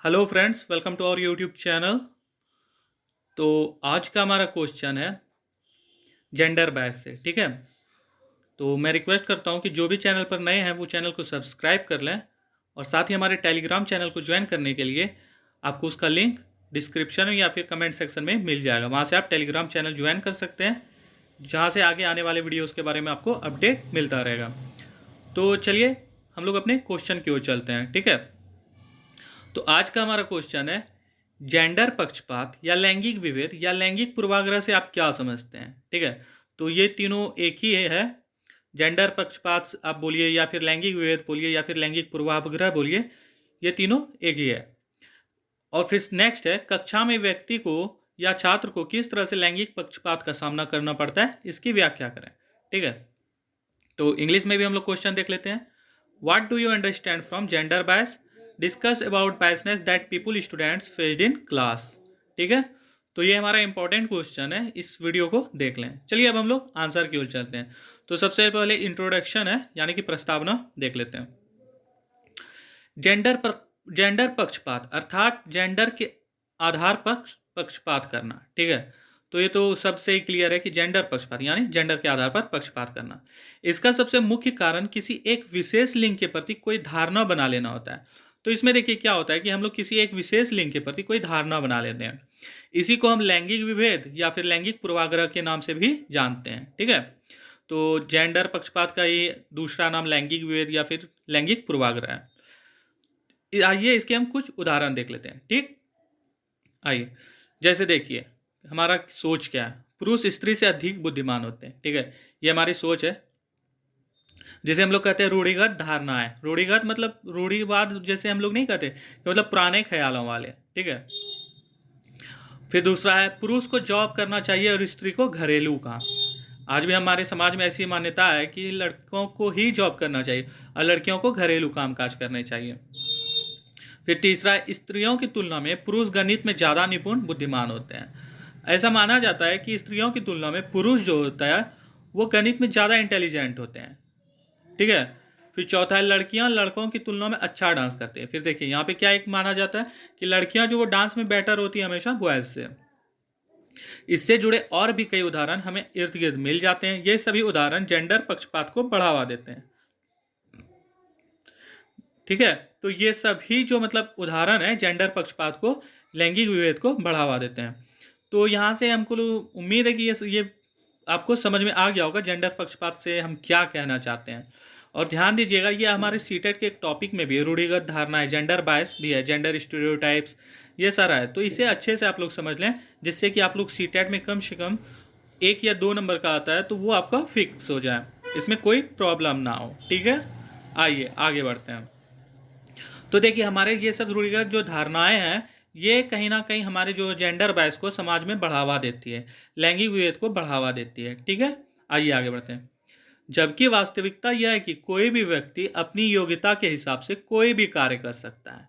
Hello friends, welcome to our YouTube channel. तो आज का हमारा क्वेश्चन है जेंडर बायस से। ठीक है, तो मैं रिक्वेस्ट करता हूं कि जो भी चैनल पर नए हैं वो चैनल को सब्सक्राइब कर लें और साथ ही हमारे टेलीग्राम चैनल को ज्वाइन करने के लिए आपको उसका लिंक डिस्क्रिप्शन में या फिर कमेंट सेक्शन में मिल जाएगा। वहां से आप टेलीग्राम चैनल ज्वाइन कर सकते हैं, जहां से आगे आने वाले वीडियोज़ के बारे में आपको अपडेट मिलता रहेगा। तो चलिए हम लोग अपने क्वेश्चन की ओर चलते हैं। ठीक है, तो आज का हमारा क्वेश्चन है जेंडर पक्षपात या लैंगिक विभेद या लैंगिक पूर्वाग्रह से आप क्या समझते हैं। ठीक है, तो ये तीनों एक ही है। जेंडर पक्षपात आप बोलिए या फिर लैंगिक विभेद बोलिए या फिर लैंगिक पूर्वाग्रह बोलिए, ये तीनों एक ही है। और फिर नेक्स्ट है कक्षा में व्यक्ति को या छात्र को किस तरह से लैंगिक पक्षपात का सामना करना पड़ता है, इसकी व्याख्या करें। ठीक है, तो इंग्लिश में भी हम लोग क्वेश्चन देख लेते हैं। What do you understand from gender bias, discuss about biasness that people students faced in class. ठीक है, तो ये हमारा इंपॉर्टेंट क्वेश्चन है, इस वीडियो को देख लें। चलिए अब हम लोग आंसर की ओर चलते हैं। तो सबसे पहले इंट्रोडक्शन है, यानी कि प्रस्तावना देख लेते हैं। जेंडर पक्षपात अर्थात जेंडर के आधार पर पक्षपात करना। ठीक है, तो ये तो सबसे ही क्लियर है कि जेंडर पक्षपात यानी जेंडर के आधार पर पक्षपात करना। इसका सबसे मुख्य कारण किसी एक विशेष लिंग के प्रति कोई धारणा बना लेना होता है। तो इसमें देखिए क्या होता है कि हम लोग किसी एक विशेष लिंग के प्रति कोई धारणा बना लेते हैं। इसी को हम लैंगिक विभेद या फिर लैंगिक पूर्वाग्रह के नाम से भी जानते हैं। ठीक है, तो जेंडर पक्षपात का ये दूसरा नाम लैंगिक विभेद या फिर लैंगिक पूर्वाग्रह है। आइए इसके हम कुछ उदाहरण देख लेते हैं। ठीक, आइए जैसे देखिए हमारा सोच क्या है, पुरुष स्त्री से अधिक बुद्धिमान होते हैं। ठीक है, ये हमारी सोच है, जिसे हम लोग कहते हैं रूढ़िगत धारणा है। रूढ़िगत मतलब रूढ़िवाद, जैसे हम लोग नहीं कहते कि मतलब पुराने ख्यालों वाले। ठीक है, फिर दूसरा है पुरुष को जॉब करना चाहिए और स्त्री को घरेलू काम। आज भी हमारे समाज में ऐसी मान्यता है कि लड़कों को ही जॉब करना चाहिए और लड़कियों को घरेलू कामकाज करने चाहिए। फिर तीसरा, स्त्रियों की तुलना में पुरुष गणित में ज़्यादा निपुण बुद्धिमान होते हैं। ऐसा माना जाता है कि स्त्रियों की तुलना में पुरुष जो होता है वो गणित में ज़्यादा इंटेलिजेंट होते हैं। ठीक है, फिर चौथा है लड़कियां लड़कों की तुलना में अच्छा डांस करते हैं। फिर देखिए यहाँ पे क्या एक माना जाता है कि लड़कियां जो वो डांस में बेटर होती है हमेशा बॉयज से। इससे जुड़े और भी कई उदाहरण हमें इर्द गिर्द मिल जाते हैं। ये सभी उदाहरण जेंडर पक्षपात को बढ़ावा देते हैं। ठीक है, तो ये सभी जो मतलब उदाहरण है जेंडर पक्षपात को, लैंगिक विभेद को बढ़ावा देते हैं। तो यहाँ से हमको उम्मीद है कि ये आपको समझ में आ गया होगा जेंडर पक्षपात से हम क्या कहना चाहते हैं। और ध्यान दीजिएगा ये हमारे सीटेट के एक टॉपिक में भी है, रूढ़िगत धारणाएं, जेंडर बायस भी है, जेंडर स्टीरियोटाइप्स, ये सारा है। तो इसे अच्छे से आप लोग समझ लें, जिससे कि आप लोग सीटेट में कम से कम 1 या 2 नंबर का आता है तो वो आपका फिक्स हो जाए, इसमें कोई प्रॉब्लम ना हो। ठीक है, आइए आगे बढ़ते हैं। तो देखिए हमारे ये सब रूढ़िगत जो धारणाएं हैं, ये कहीं ना कहीं हमारे जो जेंडर बायस को समाज में बढ़ावा देती है, लैंगिक विभेद को बढ़ावा देती है। ठीक है, आइए आगे बढ़ते हैं। जबकि वास्तविकता यह है कि कोई भी व्यक्ति अपनी योग्यता के हिसाब से कोई भी कार्य कर सकता है।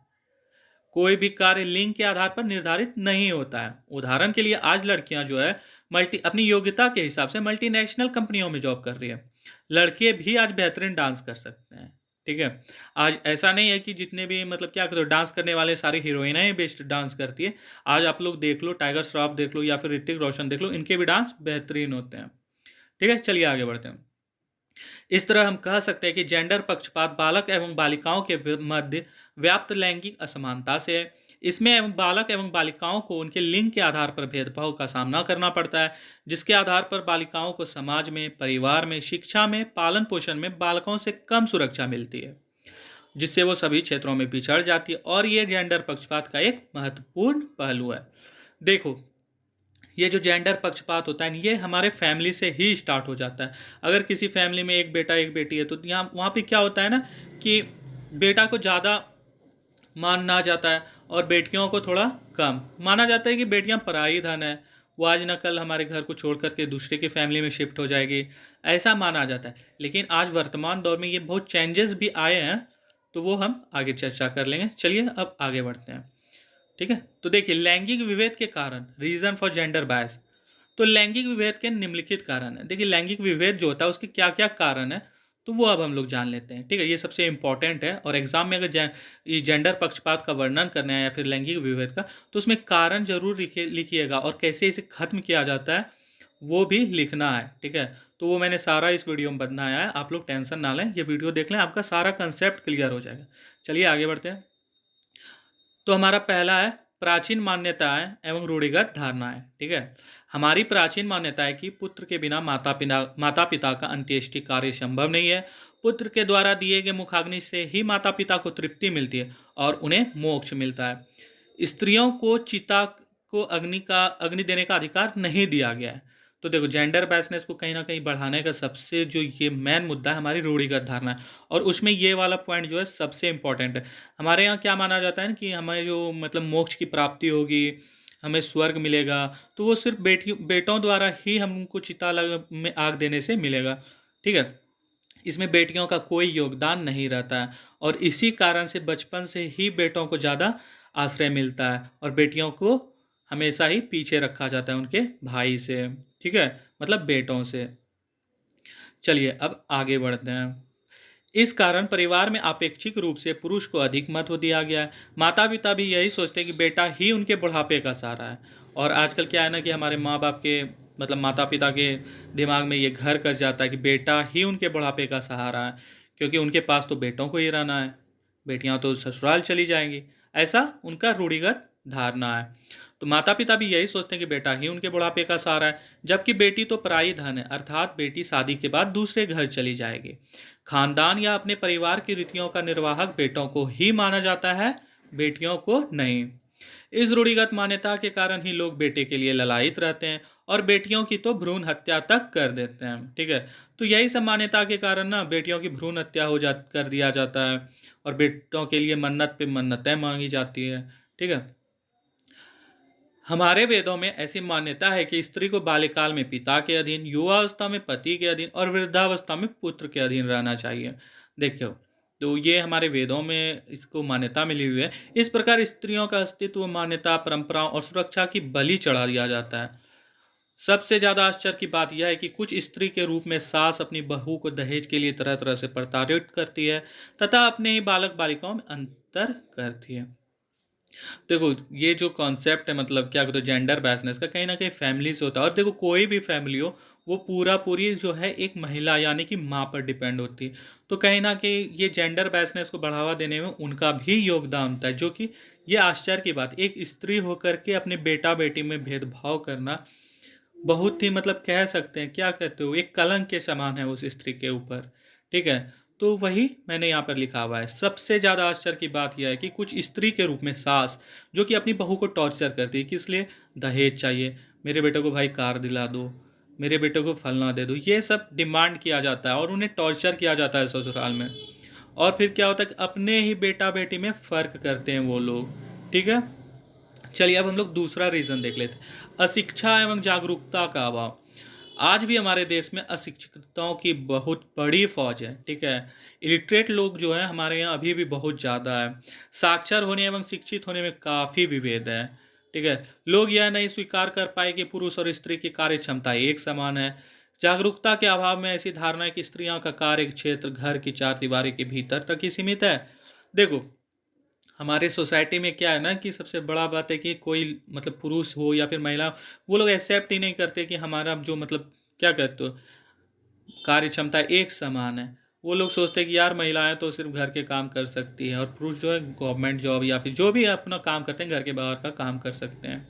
कोई भी कार्य लिंग के आधार पर निर्धारित नहीं होता है। उदाहरण के लिए आज लड़कियां जो है अपनी योग्यता के हिसाब से मल्टीनेशनल कंपनियों में जॉब कर रही है। लड़के भी आज बेहतरीन डांस कर सकते हैं। ठीक है, आज ऐसा नहीं है कि जितने भी मतलब क्या करो डांस करने वाले सारी हीरोइनें ही बेस्ट डांस करती है। आज आप लोग देख लो, टाइगर श्रॉफ देख लो या फिर ऋतिक रोशन देख लो, इनके भी डांस बेहतरीन होते हैं। ठीक है, चलिए आगे बढ़ते हैं। इस तरह हम कह सकते हैं कि जेंडर पक्षपात बालक एवं बालिकाओं के मध्य व्याप्त लैंगिक असमानता से है। इसमें बालक एवं बालिकाओं को उनके लिंग के आधार पर भेदभाव का सामना करना पड़ता है, जिसके आधार पर बालिकाओं को समाज में, परिवार में, शिक्षा में, पालन पोषण में बालकों से कम सुरक्षा मिलती है, जिससे वो सभी क्षेत्रों में पिछड़ जाती है। और ये जेंडर पक्षपात का एक महत्वपूर्ण पहलू है। देखो, ये जो जेंडर पक्षपात होता है ये हमारे फैमिली से ही स्टार्ट हो जाता है। अगर किसी फैमिली में एक बेटा एक बेटी है तो यहाँ वहाँ पे क्या होता है ना कि बेटा को ज़्यादा माना जाता है और बेटियों को थोड़ा कम माना जाता है कि बेटियां पराई धन है, वो आज न कल हमारे घर को छोड़ करके दूसरे की फैमिली में शिफ्ट हो जाएगी, ऐसा माना जाता है। लेकिन आज वर्तमान दौर में ये बहुत चेंजेस भी आए हैं, तो वो हम आगे चर्चा कर लेंगे। चलिए अब आगे बढ़ते हैं। ठीक है, तो देखिए लैंगिक विभेद के कारण, रीजन फॉर जेंडर बायस। तो लैंगिक विभेद के निम्नलिखित कारण है। देखिए लैंगिक विभेद जो होता है उसके क्या क्या कारण है, तो वो अब हम लोग जान लेते हैं, ठीक है। ये सबसे इम्पोर्टेंट है, और एग्जाम में अगर ये जेंडर पक्षपात का वर्णन करना है या फिर लैंगिक विभेद का, तो उसमें कारण जरूर लिखिएगा, और कैसे इसे खत्म किया जाता है वो भी लिखना है, ठीक है। तो वो मैंने सारा इस वीडियो में बनाया है, आप लोग टेंशन ना लें, ये वीडियो देख लें, आपका सारा कंसेप्ट क्लियर हो जाएगा। चलिए आगे बढ़ते हैं। तो हमारा पहला है प्राचीन मान्यताएं एवं रूढ़िगत धारणाएं, ठीक है। हमारी प्राचीन मान्यता है कि पुत्र के बिना माता पिता का अंत्येष्टि कार्य संभव नहीं है। पुत्र के द्वारा दिए गए मुखाग्नि से ही माता पिता को तृप्ति मिलती है और उन्हें मोक्ष मिलता है। स्त्रियों को चिता को अग्नि देने का अधिकार नहीं दिया गया है। तो देखो, जेंडर बैसनेस को कहीं ना कहीं बढ़ाने का सबसे जो ये मेन मुद्दा है हमारी रूढ़िगत धारणा है, और उसमें ये वाला पॉइंट जो है सबसे इंपॉर्टेंट है। हमारे यहाँ क्या माना जाता है ना कि हमें जो मतलब मोक्ष की प्राप्ति होगी, हमें स्वर्ग मिलेगा, तो वो सिर्फ बेटों द्वारा ही हमको में आग देने से मिलेगा, ठीक है। इसमें बेटियों का कोई योगदान नहीं रहता है, और इसी कारण से बचपन से ही बेटों को ज़्यादा आश्रय मिलता है, और बेटियों को हमेशा ही पीछे रखा जाता है उनके भाई से, ठीक है, मतलब बेटों से। चलिए अब आगे बढ़ते हैं। इस कारण परिवार में अपेक्षित रूप से पुरुष को अधिक महत्व दिया गया है। माता पिता भी यही सोचते हैं कि बेटा ही उनके बुढ़ापे का सहारा है। और आजकल क्या है ना कि हमारे माँ बाप के मतलब माता पिता के दिमाग में ये घर कर जाता है कि बेटा ही उनके बुढ़ापे का सहारा है, क्योंकि उनके पास तो बेटों को ही रहना है, बेटियां तो ससुराल चली जाएंगी। ऐसा उनका रूढ़िगत धारणा है। तो माता पिता भी यही सोचते हैं कि बेटा ही उनके बुढ़ापे का सहारा है, जबकि बेटी तो पराई धन है, अर्थात बेटी शादी के बाद दूसरे घर चली जाएगी। खानदान या अपने परिवार की रीतियों का निर्वाहक बेटों को ही माना जाता है, बेटियों को नहीं। इस रूढ़िगत मान्यता के कारण ही लोग बेटे के लिए ललायित रहते हैं, और बेटियों की तो भ्रूण हत्या तक कर देते हैं, ठीक है। तो यही सब मान्यता के कारण ना बेटियों की भ्रूण हत्या कर दिया जाता है, और बेटों के लिए मन्नत पे मन्नतें मांगी जाती है, ठीक है। हमारे वेदों में ऐसी मान्यता है कि स्त्री को बाल्यकाल में पिता के अधीन, युवावस्था में पति के अधीन और वृद्धावस्था में पुत्र के अधीन रहना चाहिए। देखो, तो ये हमारे वेदों में इसको मान्यता मिली हुई है। इस प्रकार स्त्रियों का अस्तित्व, मान्यता, परंपराओं और सुरक्षा की बलि चढ़ा दिया जाता है। सबसे ज्यादा आश्चर्य की बात यह है कि कुछ स्त्री के रूप में सास अपनी बहू को दहेज के लिए तरह तरह से प्रताड़ित करती है, तथा अपने ही बालक बालिकाओं में अंतर करती है। देखो, ये जो कॉन्सेप्ट है मतलब क्या कहते हैं जेंडर बैसनेस का, कहीं ना कहीं फैमिली से होता है। और देखो, कोई भी फैमिली हो वो पूरा पूरी जो है एक महिला यानी कि माँ पर डिपेंड होती है। तो कहीं ना कहीं ये जेंडर बैसनेस को बढ़ावा देने में उनका भी योगदान होता है, जो कि ये आश्चर्य की बात, एक स्त्री होकर के अपने बेटा बेटी में भेदभाव करना बहुत ही मतलब कह सकते हैं, क्या कहते हो, एक कलंक के समान है उस स्त्री के ऊपर, ठीक है। तो वही मैंने यहाँ पर लिखा हुआ है। सबसे ज़्यादा आश्चर्य की बात यह है कि कुछ स्त्री के रूप में सास जो कि अपनी बहू को टॉर्चर करती है, किस लिए, दहेज चाहिए, मेरे बेटे को भाई कार दिला दो, मेरे बेटे को फलना दे दो, ये सब डिमांड किया जाता है और उन्हें टॉर्चर किया जाता है ससुराल में। और फिर क्या होता है कि अपने ही बेटा बेटी में फ़र्क करते हैं वो लोग, ठीक है। चलिए अब हम लोग दूसरा रीज़न देख लेते हैं, अशिक्षा एवं जागरूकता का अभाव। आज भी हमारे देश में अशिक्षितों की बहुत बड़ी फौज है, ठीक है। इलिटरेट लोग जो है हमारे यहाँ अभी भी बहुत ज़्यादा है। साक्षर होने एवं शिक्षित होने में काफ़ी विभेद है, ठीक है। लोग यह नहीं स्वीकार कर पाए कि पुरुष और स्त्री की कार्य क्षमता एक समान है। जागरूकता के अभाव में ऐसी धारणा है कि स्त्रियों का कार्य क्षेत्र घर की चार दीवारी के भीतर तक ही सीमित है। देखो, हमारे सोसाइटी में क्या है ना कि सबसे बड़ा बात है कि कोई मतलब पुरुष हो या फिर महिला, वो लोग एक्सेप्ट ही नहीं करते कि हमारा जो मतलब क्या कहते हो कार्य क्षमता एक समान है। वो लोग सोचते हैं कि यार महिलाएं तो सिर्फ घर के काम कर सकती है, और पुरुष जो है गवर्नमेंट जॉब या फिर जो भी अपना काम करते हैं घर के बाहर का काम कर सकते हैं।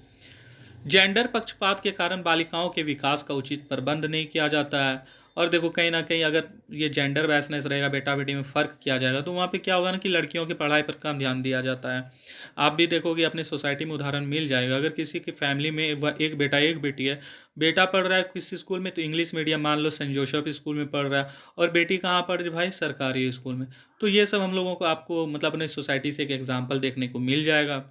जेंडर पक्षपात के कारण बालिकाओं के विकास का उचित प्रबंध नहीं किया जाता है। और देखो, कहीं ना कहीं अगर ये जेंडर वैसनेस रहेगा, बेटा बेटी में फ़र्क किया जाएगा, तो वहाँ पे क्या होगा ना कि लड़कियों की पढ़ाई पर कम ध्यान दिया जाता है। आप भी देखोगे अपने सोसाइटी में उदाहरण मिल जाएगा, अगर किसी की फैमिली में एक बेटा एक बेटी है, बेटा पढ़ रहा है किसी स्कूल में तो इंग्लिश मीडियम, मान लो सेंट जोसेफ स्कूल में पढ़ रहा है, और बेटी कहाँ पढ़ रही है भाई, सरकारी स्कूल में। तो ये सब हम लोगों को आपको मतलब अपने सोसाइटी से एक एग्जाम्पल देखने को मिल जाएगा।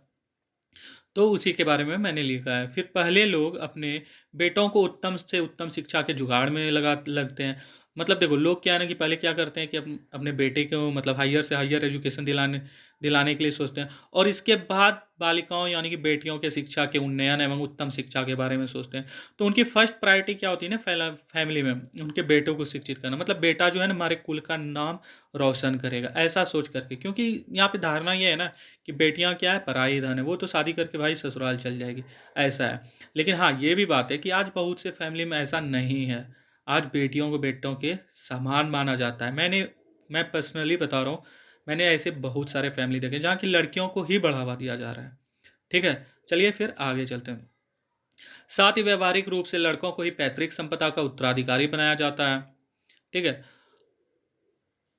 तो उसी के बारे में मैंने लिखा है। फिर पहले लोग अपने बेटों को उत्तम से उत्तम शिक्षा के जुगाड़ में लगते हैं। मतलब देखो लोग क्या है ना कि पहले क्या करते हैं कि अपने बेटे को मतलब हायर से हायर एजुकेशन दिलाने दिलाने के लिए सोचते हैं, और इसके बाद बालिकाओं यानी कि बेटियों के शिक्षा के उन्नयन एवं उत्तम शिक्षा के बारे में सोचते हैं। तो उनकी फर्स्ट प्रायोरिटी क्या होती है ना, फैमिली में उनके बेटों को शिक्षित करना, मतलब बेटा जो है ना हमारे कुल का नाम रोशन करेगा, ऐसा सोच करके। क्योंकि यहाँ पे धारणा ये है ना कि बेटियां क्या है, पराई धन है, वो तो शादी करके भाई ससुराल चल जाएगी, ऐसा है। लेकिन हाँ ये भी बात है कि आज बहुत से फैमिली में ऐसा नहीं है। आज बेटियों को बेटों के समान माना जाता है। मैं पर्सनली बता रहा हूँ, मैंने ऐसे बहुत सारे फैमिली देखे जहाँ की लड़कियों को ही बढ़ावा दिया जा रहा है। ठीक है, चलिए फिर आगे चलते हैं। साथ ही व्यवहारिक रूप से लड़कों को ही पैतृक संपदा का उत्तराधिकारी बनाया जाता है। ठीक है,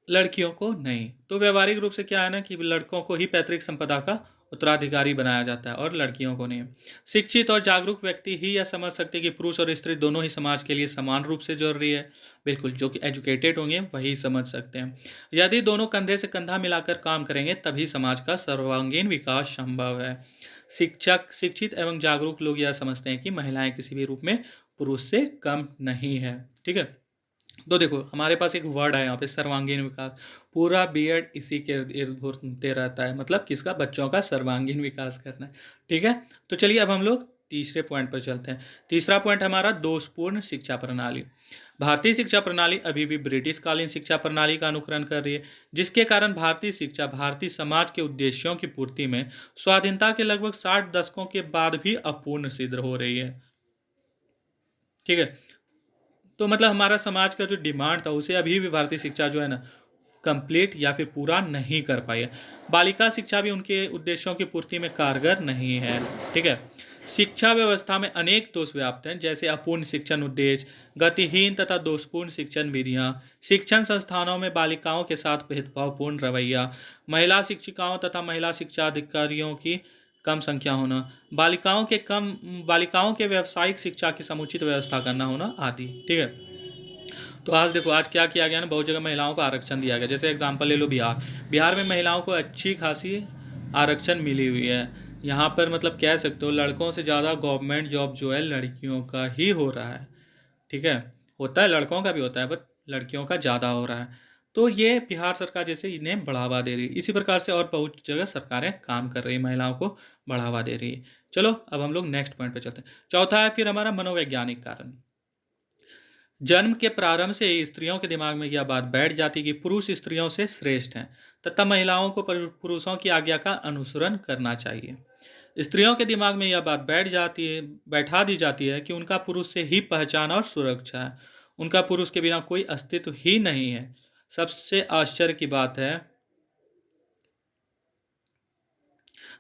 लड़कियों को नहीं। तो व्यवहारिक रूप से क्या है ना कि लड़कों को ही पैतृक संपदा का उत्तराधिकारी बनाया जाता है और लड़कियों को नहीं। शिक्षित और जागरूक व्यक्ति ही यह समझ सकते हैं कि पुरुष और स्त्री दोनों ही समाज के लिए समान रूप से जरूरी है। बिल्कुल, जो कि एजुकेटेड होंगे वही समझ सकते हैं। यदि दोनों कंधे से कंधा मिलाकर काम करेंगे तभी समाज का सर्वांगीण विकास संभव है। शिक्षित एवं जागरूक लोग यह समझते हैं कि महिलाएं किसी भी रूप में पुरुष से कम नहीं है। ठीक है, तो देखो हमारे पास एक वर्ड है यहाँ पे, सर्वांगीण विकास। पूरा बीएड इसी के इर्द घूमते रहता है, मतलब किसका, बच्चों का सर्वांगीण विकास करना है। ठीक है, तो चलिए अब हम लोग तीसरे पॉइंट पर चलते हैं। तीसरा पॉइंट हमारा दोषपूर्ण शिक्षा प्रणाली। भारतीय शिक्षा प्रणाली अभी भी ब्रिटिश कालीन शिक्षा प्रणाली का अनुकरण कर रही है, जिसके कारण भारतीय शिक्षा भारतीय समाज के उद्देश्यों की पूर्ति में स्वाधीनता के लगभग 60 दशकों के बाद भी अपूर्ण सिद्ध हो रही है। ठीक है, तो मतलब हमारा समाज का जो डिमांड था उसे अभी भी भारतीय शिक्षा जो है ना कंप्लीट या फिर पूरा नहीं कर पाई है। बालिका शिक्षा भी उनके उद्देश्यों की पूर्ति में कारगर नहीं है। ठीक है, शिक्षा व्यवस्था में अनेक दोष व्याप्त हैं, जैसे अपूर्ण शिक्षण उद्देश्य, गतिहीन तथा दोषपूर्ण शिक्षण विधियां, शिक्षण संस्थानों में बालिकाओं के साथ भेदभावपूर्ण रवैया, महिला शिक्षिकाओं तथा महिला शिक्षा अधिकारियों की कम संख्या होना, बालिकाओं के व्यावसायिक शिक्षा की समुचित व्यवस्था करना होना आदि। ठीक है, तो आज देखो आज क्या किया गया ना, बहुत जगह महिलाओं को आरक्षण दिया गया। जैसे एग्जांपल ले लो बिहार, बिहार में महिलाओं को अच्छी खासी आरक्षण मिली हुई है। यहाँ पर मतलब कह सकते हो लड़कों से ज़्यादा गवर्नमेंट जॉब जो है लड़कियों का ही हो रहा है। ठीक है, होता है लड़कों का भी होता है, बट लड़कियों का ज़्यादा हो रहा है। तो ये बिहार सरकार जैसे इन्हें बढ़ावा दे रही है। इसी प्रकार से और बहुत जगह सरकारें काम कर रही है, महिलाओं को बढ़ावा दे रही है। चलो अब हम लोग नेक्स्ट पॉइंट पे चलते हैं। चौथा है फिर हमारा मनोवैज्ञानिक कारण। जन्म के प्रारंभ से ही स्त्रियों के दिमाग में यह बात बैठ जाती कि पुरुष स्त्रियों से श्रेष्ठ हैं तथा महिलाओं को पुरुषों की आज्ञा का अनुसरण करना चाहिए। स्त्रियों के दिमाग में यह बात बैठा दी जाती है कि उनका पुरुष से ही पहचान और सुरक्षा है, उनका पुरुष के बिना कोई अस्तित्व ही नहीं है। सबसे आश्चर्य की बात है,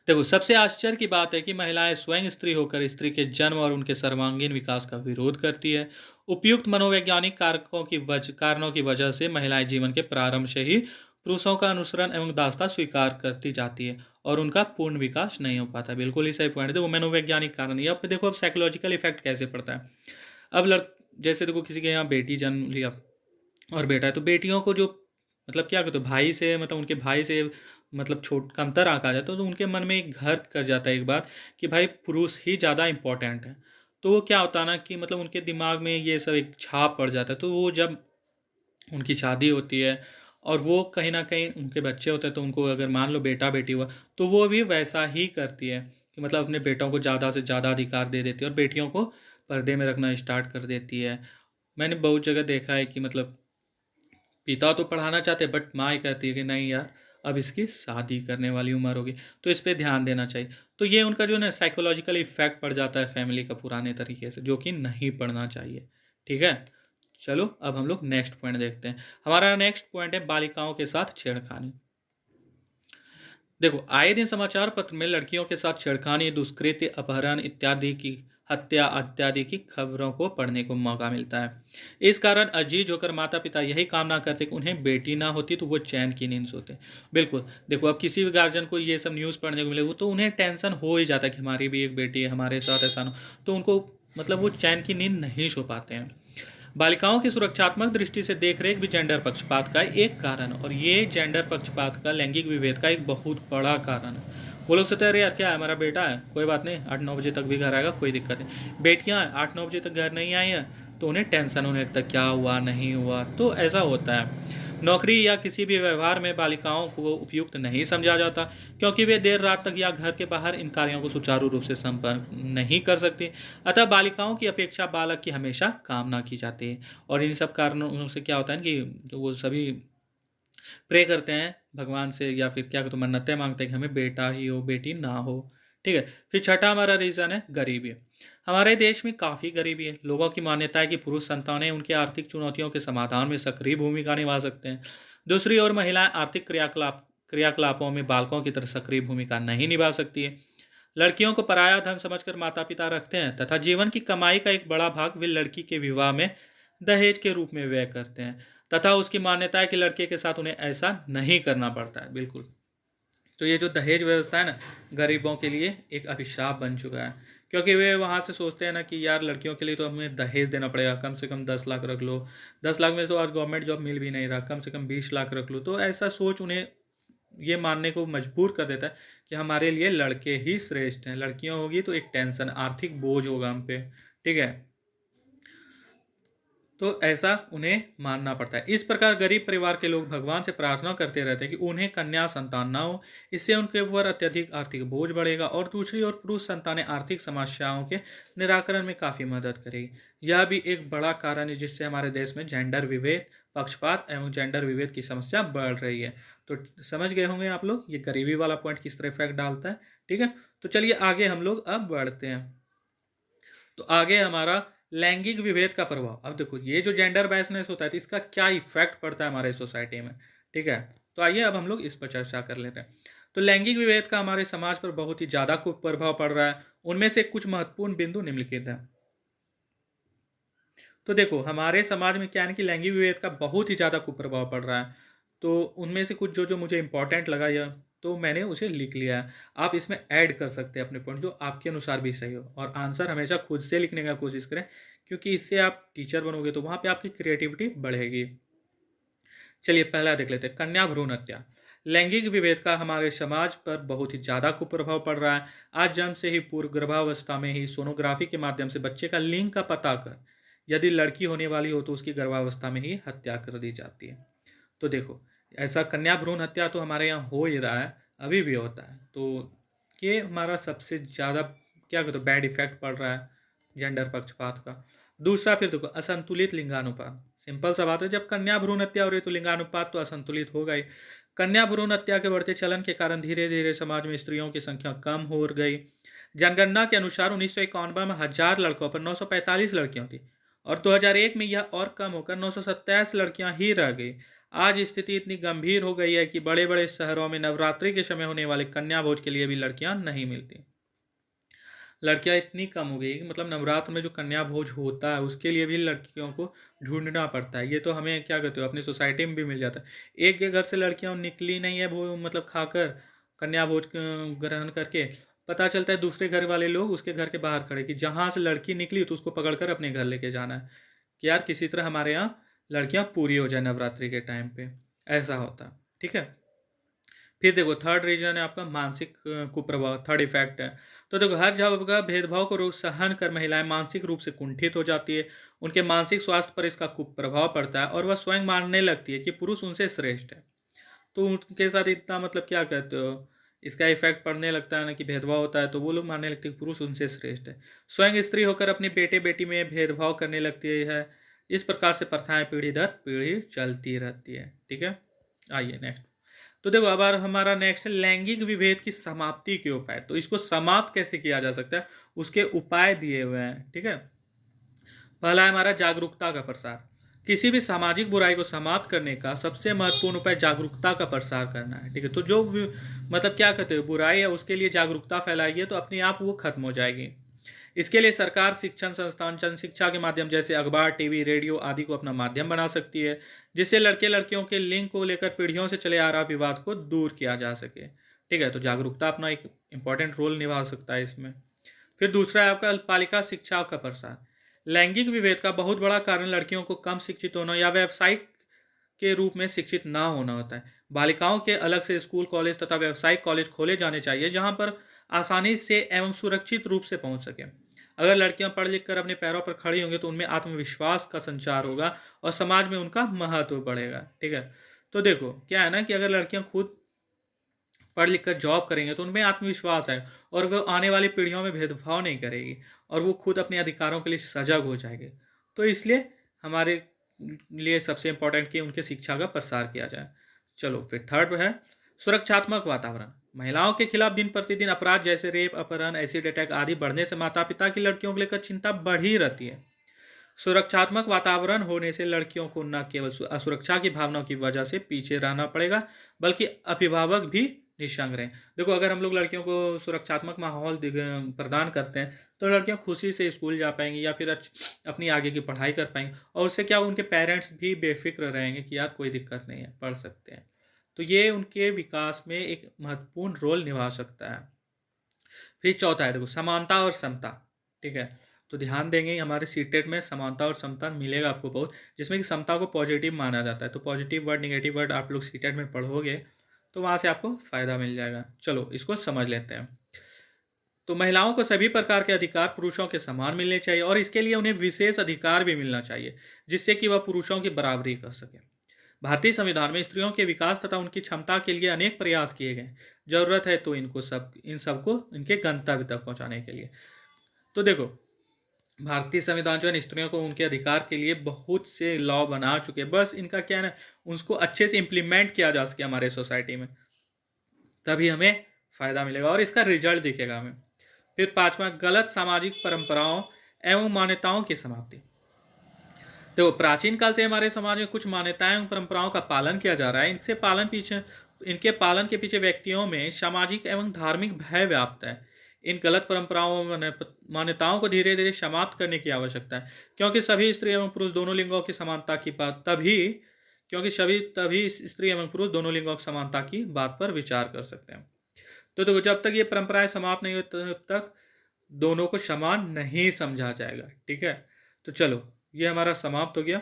देखो सबसे आश्चर्य की बात है कि महिलाएं स्वयं स्त्री होकर स्त्री के जन्म और उनके सर्वांगीण विकास का विरोध करती है। उपयुक्त मनोवैज्ञानिक कारणों की वजह से महिलाएं जीवन के प्रारंभ से ही पुरुषों का अनुसरण एवं दासता स्वीकार करती जाती है और उनका पूर्ण विकास नहीं हो पाता। बिल्कुल ही सही पॉइंट है। देखो मनोवैज्ञानिक कारण, यहाँ पे देखो अब साइकोलॉजिकल इफेक्ट कैसे पड़ता है। अब जैसे देखो किसी के यहाँ बेटी जन्म लिया और बेटा है, तो बेटियों को जो मतलब क्या कहते, भाई से मतलब उनके भाई से मतलब छोट कमतर आंका जाता है, तो उनके मन में एक घर कर जाता है एक बात कि भाई पुरुष ही ज़्यादा इंपॉर्टेंट है। तो वो क्या होता है ना कि मतलब उनके दिमाग में ये सब एक छाप पड़ जाता है। तो वो जब उनकी शादी होती है और वो कहीं ना कहीं उनके बच्चे होते हैं, तो उनको अगर मान लो बेटा बेटी हुआ तो वो भी वैसा ही करती है कि मतलब अपने बेटों को ज़्यादा से ज़्यादा अधिकार दे देती है और बेटियों को पर्दे में रखना स्टार्ट कर देती है। मैंने बहुत जगह देखा है कि मतलब पिता तो पढ़ाना चाहते बट माँ ही कहती है कि नहीं यार, अब इसकी शादी करने वाली उम्र होगी, तो इस पर ध्यान देना चाहिए। तो ये उनका जो ना साइकोलॉजिकल इफेक्ट पड़ जाता है फैमिली का पुराने तरीके से, जो कि नहीं पड़ना चाहिए। ठीक है, चलो अब हम लोग नेक्स्ट पॉइंट देखते हैं। हमारा नेक्स्ट पॉइंट है बालिकाओं के साथ छेड़खानी। देखो आए दिन समाचार पत्र में लड़कियों के साथ छेड़खानी, दुष्कृत्य, अपहरण इत्यादि की हत्या इत्यादि की खबरों को पढ़ने को मौका मिलता है। इस कारण अजीज होकर माता पिता यही कामना करते कि उन्हें बेटी ना होती तो वो चैन की नींद सोते। बिल्कुल, देखो अब किसी भी गार्जियन को ये सब न्यूज़ पढ़ने को मिले तो उन्हें टेंशन हो ही जाता है कि हमारी भी एक बेटी है, हमारे साथ ऐसा ना हो। तो उनको मतलब वो चैन की नींद नहीं सो पाते हैं। बालिकाओं की सुरक्षात्मक दृष्टि से देखरेख भी जेंडर पक्षपात का एक कारण, और ये जेंडर पक्षपात का लैंगिक विभेद का एक बहुत बड़ा कारण है। वो लोग सोचते हैं अरे यार क्या है, हमारा बेटा है कोई बात नहीं, 8-9 बजे तक भी घर आएगा, कोई दिक्कत नहीं। बेटियां 8-9 बजे तक घर नहीं आई हैं तो उन्हें टेंशन होने लगता है, क्या हुआ नहीं हुआ। तो ऐसा होता है। नौकरी या किसी भी व्यवहार में बालिकाओं को उपयुक्त नहीं समझा जाता, क्योंकि वे देर रात तक या घर के बाहर इन कार्यों को सुचारू रूप से संपन्न नहीं कर सकती। अतः बालिकाओं की अपेक्षा बालक की हमेशा कामना की जाती है। और इन सब कारणों से क्या होता है कि जो वो सभी प्रे करते हैं भगवान से, या फिर क्या कहते हैं, मन्नतें मांगते हैं कि हमें बेटा ही हो, बेटी ना हो। ठीक है। फिर छठा हमारा रीज़न है गरीबी। हमारे देश में काफ़ी गरीबी है। लोगों की मान्यता है कि पुरुष संतानें उनकी आर्थिक चुनौतियों के समाधान में सक्रिय भूमिका निभा सकते हैं। दूसरी ओर महिलाएं आर्थिक क्रियाकलापों में बालकों की तरह सक्रिय भूमिका नहीं निभा सकती है। लड़कियों को पराया धन समझकर माता पिता रखते हैं, तथा जीवन की कमाई का एक बड़ा भाग वे लड़की के विवाह में दहेज के रूप में व्यय करते हैं, तथा उसकी मान्यता है कि लड़के के साथ उन्हें ऐसा नहीं करना पड़ता है। बिल्कुल। तो ये जो दहेज व्यवस्था है ना, गरीबों के लिए एक अभिशाप बन चुका है, क्योंकि वे वहाँ से सोचते हैं ना कि यार लड़कियों के लिए तो हमें दहेज देना पड़ेगा, कम से कम 10 लाख रख लो। 10 लाख में तो आज गवर्नमेंट जॉब मिल भी नहीं रहा, कम से कम 20 लाख रख लो। तो ऐसा सोच उन्हें ये मानने को मजबूर कर देता है कि हमारे लिए लड़के ही श्रेष्ठ हैं। लड़कियां होगी तो एक टेंशन, आर्थिक बोझ होगा हम पे। ठीक है। तो ऐसा उन्हें मानना पड़ता है। इस प्रकार गरीब परिवार के लोग भगवान से प्रार्थना करते रहते हैं कि उन्हें कन्या संतान ना हो, इससे उनके ऊपर अत्यधिक आर्थिक बोझ बढ़ेगा। और दूसरी ओर पुरुष संतानें आर्थिक समस्याओं के निराकरण में काफ़ी मदद करेगी। यह भी एक बड़ा कारण है जिससे हमारे देश में जेंडर विभेद, पक्षपात एवं जेंडर विभेद की समस्या बढ़ रही है। तो समझ गए होंगे आप लोग ये गरीबी वाला पॉइंट किस तरह इफेक्ट डालता है। ठीक है। तो चलिए आगे हम लोग अब बढ़ते हैं। तो आगे हमारा लैंगिक विभेद का प्रभाव। अब देखो ये जो जेंडर बायसनेस होता है तो इसका क्या इफेक्ट पड़ता है हमारे सोसाइटी में। ठीक है। तो आइए अब हम लोग इस पर चर्चा कर लेते हैं। तो लैंगिक विभेद का हमारे समाज पर बहुत ही ज़्यादा कुप्रभाव पड़ रहा है। उनमें से कुछ महत्वपूर्ण बिंदु निम्नलिखित हैं। तो देखो हमारे समाज में क्या है कि लैंगिक विभेद का बहुत ही ज़्यादा कुप्रभाव पड़ रहा है। तो उनमें से कुछ जो जो मुझे इंपॉर्टेंट लगा यह, तो मैंने उसे लिख लिया है। आप इसमें ऐड कर सकते हैं अपने पॉइंट जो आपके अनुसार भी सही हो, और आंसर हमेशा खुद से लिखने का कोशिश करें, क्योंकि इससे आप टीचर बनोगे तो वहाँ पे आपकी क्रिएटिविटी बढ़ेगी। चलिए पहला देख लेते हैं, कन्या भ्रूण हत्या। लैंगिक विभेद का हमारे समाज पर बहुत ही ज़्यादा कुप्रभाव पड़ रहा है। आज जन्म से ही पूर्व गर्भावस्था में ही सोनोग्राफी के माध्यम से बच्चे का लिंग का पता कर यदि लड़की होने वाली हो तो उसकी गर्भावस्था में ही हत्या कर दी जाती है। तो देखो ऐसा कन्या भ्रूण हत्या तो हमारे यहाँ हो ही रहा है, अभी भी होता है। तो ये हमारा सबसे ज़्यादा क्या कहते हैं बैड इफेक्ट पड़ रहा है जेंडर पक्षपात का। दूसरा फिर देखो असंतुलित लिंगानुपात। सिंपल सा बात है, जब कन्या भ्रूण हत्या हो रही है तो लिंगानुपात तो असंतुलित होगा ही। कन्या भ्रूण हत्या के बढ़ते चलन के कारण धीरे धीरे समाज में स्त्रियों की संख्या कम हो गई। जनगणना के अनुसार 1991 में 1000 लड़कों पर 945 लड़कियां थी, और 2001 में यह और कम होकर 927 लड़कियां ही रह गई। आज स्थिति इतनी गंभीर हो गई है कि बड़े बड़े शहरों में नवरात्रि के समय होने वाले कन्या भोज के लिए भी लड़कियां नहीं मिलती। लड़कियां इतनी कम हो गई कि मतलब नवरात्र में जो कन्या भोज होता है उसके लिए भी लड़कियों को ढूंढना पड़ता है। ये तो हमें क्या कहते हो अपनी सोसाइटी में भी मिल जाता है। एक के घर से लड़कियां निकली नहीं है वो मतलब खाकर कन्या भोज ग्रहण करके, पता चलता है दूसरे घर वाले लोग उसके घर के बाहर खड़े कि जहाँ से लड़की निकली तो उसको पकड़कर अपने घर लेके जाना है कि यार किसी तरह हमारे यहाँ लड़कियां पूरी हो जाए नवरात्रि के टाइम पे। ऐसा होता है। ठीक है। फिर देखो थर्ड रीजन है आपका मानसिक कुप्रभाव, थर्ड इफेक्ट है। तो देखो हर जगह भेदभाव को सहन कर महिलाएं मानसिक रूप से कुंठित हो जाती है। उनके मानसिक स्वास्थ्य पर इसका कुप्रभाव पड़ता है और वह स्वयं मानने लगती है कि पुरुष उनसे श्रेष्ठ है। तो उनके साथ इतना मतलब क्या कहते हो, इसका इफेक्ट पड़ने लगता है ना कि भेदभाव होता है तो वो लोग मानने लगते हैं कि पुरुष उनसे श्रेष्ठ है। स्वयं स्त्री होकर अपनी बेटे बेटी में भेदभाव करने लगती है। इस प्रकार से प्रथाएं पीढ़ी दर पीढ़ी चलती रहती है। ठीक है। आइए नेक्स्ट। तो देखो अब हमारा नेक्स्ट है लैंगिक विभेद की समाप्ति के उपाय। तो इसको समाप्त कैसे किया जा सकता है उसके उपाय दिए हुए हैं। ठीक है। पहला है हमारा जागरूकता का प्रसार। किसी भी सामाजिक बुराई को समाप्त करने का सबसे महत्वपूर्ण उपाय जागरूकता का प्रसार करना है। ठीक है। तो जो भी मतलब क्या कहते हैं बुराई है उसके लिए जागरूकता फैलाइए तो अपने आप वो खत्म हो जाएगी। इसके लिए सरकार शिक्षण संस्थान जन शिक्षा के माध्यम जैसे अखबार टीवी रेडियो आदि को अपना माध्यम बना सकती है, जिससे लड़के लड़कियों के लिंग को लेकर पीढ़ियों से चले आ रहा विवाद को दूर किया जा सके। ठीक है। तो जागरूकता अपना एक इंपॉर्टेंट रोल निभा सकता है इसमें। फिर दूसरा है आपका अल्पबालिका शिक्षा का प्रसार। लैंगिक विभेद का बहुत बड़ा कारण लड़कियों को कम शिक्षित होना या व्यावसायिक के रूप में शिक्षित ना होना होता है। बालिकाओं के अलग से स्कूल कॉलेज तथा व्यावसायिक कॉलेज खोले जाने चाहिए जहां पर आसानी से एवं सुरक्षित रूप से पहुंच सके। अगर लड़कियां पढ़ लिख कर अपने पैरों पर खड़ी होंगी तो उनमें आत्मविश्वास का संचार होगा और समाज में उनका महत्व बढ़ेगा। ठीक है, तो देखो क्या है ना कि अगर लड़कियां खुद पढ़ लिख कर जॉब करेंगे तो उनमें आत्मविश्वास है और वो आने वाली पीढ़ियों में भेदभाव नहीं करेगी और वो खुद अपने अधिकारों के लिए सजग हो जाएगी। तो इसलिए हमारे लिए सबसे इम्पोर्टेंट कि उनके शिक्षा का प्रसार किया जाए। चलो फिर थर्ड है सुरक्षात्मक वातावरण। महिलाओं के खिलाफ दिन प्रतिदिन अपराध जैसे रेप, अपहरण, एसिड अटैक आदि बढ़ने से माता पिता की लड़कियों को लेकर चिंता बढ़ी रहती है। सुरक्षात्मक वातावरण होने से लड़कियों को न केवल असुरक्षा की भावना की वजह से पीछे रहना पड़ेगा, बल्कि अभिभावक भी निशंक रहें। देखो अगर हम लोग लड़कियों को सुरक्षात्मक माहौल प्रदान करते हैं तो लड़कियां खुशी से स्कूल जा पाएंगी या फिर अपनी आगे की पढ़ाई कर पाएंगी और उससे क्या उनके पेरेंट्स भी बेफिक्र रहेंगे कि यार कोई दिक्कत नहीं है, पढ़ सकते हैं। तो ये उनके विकास में एक महत्वपूर्ण रोल निभा सकता है। फिर चौथा है देखो समानता और समता। ठीक है, तो ध्यान देंगे हमारे सीटेट में समानता और समता मिलेगा आपको बहुत, जिसमें कि समता को पॉजिटिव माना जाता है। तो पॉजिटिव वर्ड निगेटिव वर्ड आप लोग सीटेट में पढ़ोगे तो वहां से आपको फायदा मिल जाएगा। चलो इसको समझ लेते हैं। तो महिलाओं को सभी प्रकार के अधिकार पुरुषों के समान मिलने चाहिए और इसके लिए उन्हें विशेष अधिकार भी मिलना चाहिए जिससे कि वह पुरुषों की बराबरी कर सके। भारतीय संविधान में स्त्रियों के विकास तथा उनकी क्षमता के लिए अनेक प्रयास किए गए। जरूरत है तो इन सबको इनके गंतव्य तक पहुंचाने के लिए। तो देखो भारतीय संविधान जो है स्त्रियों को उनके अधिकार के लिए बहुत से लॉ बना चुके हैं, बस इनका क्या है ना उसको अच्छे से इम्प्लीमेंट किया जा सके हमारे सोसाइटी में, तभी हमें फायदा मिलेगा और इसका रिजल्ट दिखेगा हमें। फिर पांचवा गलत सामाजिक परंपराओं एवं मान्यताओं की समाप्ति। देखो प्राचीन काल से हमारे समाज में कुछ मान्यताएं एवं परंपराओं का पालन किया जा रहा है। इनके पालन के पीछे व्यक्तियों में सामाजिक एवं धार्मिक भय व्याप्त है। इन गलत परंपराओं मान्यताओं को धीरे धीरे समाप्त करने की आवश्यकता है, क्योंकि सभी स्त्री एवं पुरुष दोनों लिंगों की समानता की बात तभी क्योंकि सभी तभी स्त्री एवं पुरुष दोनों लिंगों की समानता की बात पर विचार कर सकते हैं। तो देखो जब तक ये परंपराएं समाप्त नहीं होती तब तक दोनों को समान नहीं समझा जाएगा। ठीक है, तो चलो ये हमारा समाप्त हो गया।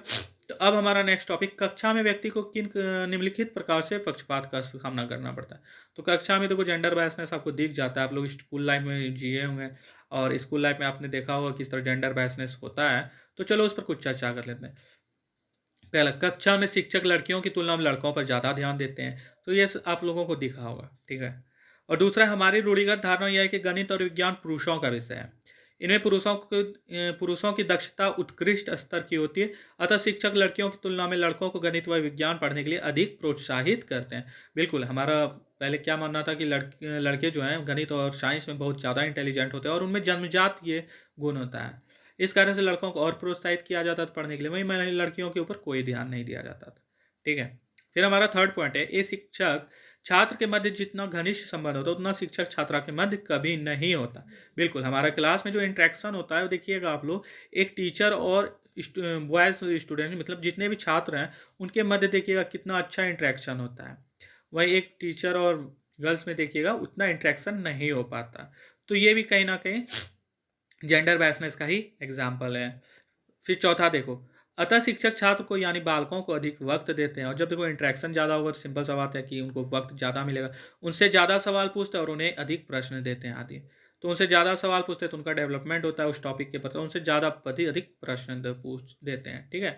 तो अब हमारा नेक्स्ट टॉपिक कक्षा में व्यक्ति को किन निम्नलिखित प्रकार से पक्षपात का सामना करना पड़ता है। तो कक्षा में देखो जेंडर बायसनेस आपको दिख जाता है, आप लोग स्कूल लाइफ में जिए होंगे और स्कूल लाइफ में आपने देखा होगा किस तरह जेंडर बायसनेस होता है। तो चलो उस पर कुछ चर्चा कर लेते हैं। पहला, कक्षा में शिक्षक लड़कियों की तुलना में लड़कों पर ज़्यादा ध्यान देते हैं, तो ये आप लोगों को दिखा होगा। ठीक है, और दूसरा हमारी रूढ़िगत धारणा यह है कि गणित और विज्ञान पुरुषों का विषय है, इनमें पुरुषों की दक्षता उत्कृष्ट स्तर की होती है, अतः शिक्षक लड़कियों की तुलना में लड़कों को गणित व विज्ञान पढ़ने के लिए अधिक प्रोत्साहित करते हैं। बिल्कुल, हमारा पहले क्या मानना था कि लड़के जो हैं गणित और साइंस में बहुत ज़्यादा इंटेलिजेंट होते हैं और उनमें जन्मजात ये गुण होता है, इस कारण से लड़कों को और प्रोत्साहित किया जाता था पढ़ने के लिए, वहीं लड़कियों के ऊपर कोई ध्यान नहीं दिया जाता था। ठीक है, फिर हमारा थर्ड पॉइंट है, ये शिक्षक छात्र के मध्य जितना घनिष्ठ संबंध होता है उतना शिक्षक छात्रा के मध्य कभी नहीं होता। बिल्कुल, हमारा क्लास में जो इंटरेक्शन होता है वो देखिएगा आप लोग, एक टीचर और बॉयज स्टूडेंट मतलब जितने भी छात्र हैं उनके मध्य देखिएगा कितना अच्छा इंटरेक्शन होता है, वही एक टीचर और गर्ल्स में देखिएगा उतना इंटरेक्शन नहीं हो पाता। तो ये भी कहीं ना कहीं जेंडर बायसनेस का ही एग्जाम्पल है। फिर चौथा देखो, अतः शिक्षक छात्र को यानी बालकों को अधिक वक्त देते हैं और जब देखो इंटरेक्शन ज़्यादा होगा तो सिंपल सा बात है कि उनको वक्त ज़्यादा मिलेगा, उनसे ज़्यादा सवाल पूछते हैं और उन्हें अधिक प्रश्न देते हैं आदि। तो उनसे ज़्यादा सवाल पूछते हैं तो उनका डेवलपमेंट होता है उस टॉपिक के प्रति, उनसे ज़्यादा अधिक प्रश्न पूछ देते हैं। ठीक है,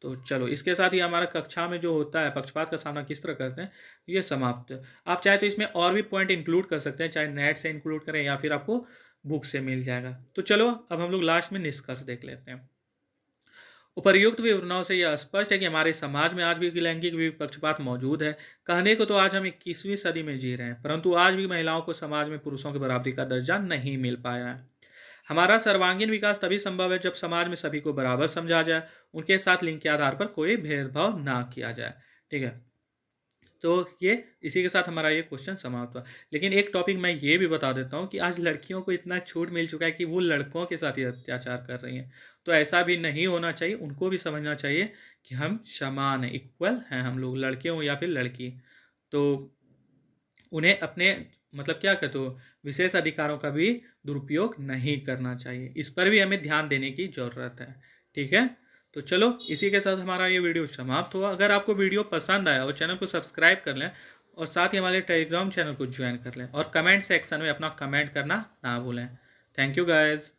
तो चलो इसके साथ ही हमारा कक्षा में जो होता है पक्षपात का सामना किस तरह करते हैं ये समाप्त है। आप चाहे तो इसमें और भी पॉइंट इंक्लूड कर सकते हैं, चाहे नेट से इंक्लूड करें या फिर आपको बुक से मिल जाएगा। तो चलो अब हम लोग लास्ट में निष्कर्ष देख लेते हैं। उपर्युक्त विवरणों से यह स्पष्ट है कि हमारे समाज में आज भी लैंगिक पक्षपात मौजूद है। कहने को तो आज हम 21वीं सदी में जी रहे हैं, परंतु आज भी महिलाओं को समाज में पुरुषों की बराबरी का दर्जा नहीं मिल पाया है। हमारा सर्वांगीण विकास तभी संभव है जब समाज में सभी को बराबर समझा जाए, उनके साथ लिंग के आधार पर कोई भेदभाव ना किया जाए। ठीक है, तो ये इसी के साथ हमारा ये क्वेश्चन समाप्त हुआ। लेकिन एक टॉपिक मैं ये भी बता देता हूँ कि आज लड़कियों को इतना छूट मिल चुका है कि वो लड़कों के साथ ही अत्याचार कर रही हैं, तो ऐसा भी नहीं होना चाहिए। उनको भी समझना चाहिए कि हम समान हैं, इक्वल हैं हम लोग, लड़के हों या फिर लड़की। तो उन्हें अपने मतलब क्या कहते हो विशेष अधिकारों का भी दुरुपयोग नहीं करना चाहिए, इस पर भी हमें ध्यान देने की ज़रूरत है। ठीक है, तो चलो इसी के साथ हमारा ये वीडियो समाप्त हुआ। अगर आपको वीडियो पसंद आया और चैनल को सब्सक्राइब कर लें और साथ ही हमारे टेलीग्राम चैनल को ज्वाइन कर लें और कमेंट सेक्शन में अपना कमेंट करना ना भूलें। Thank you guys.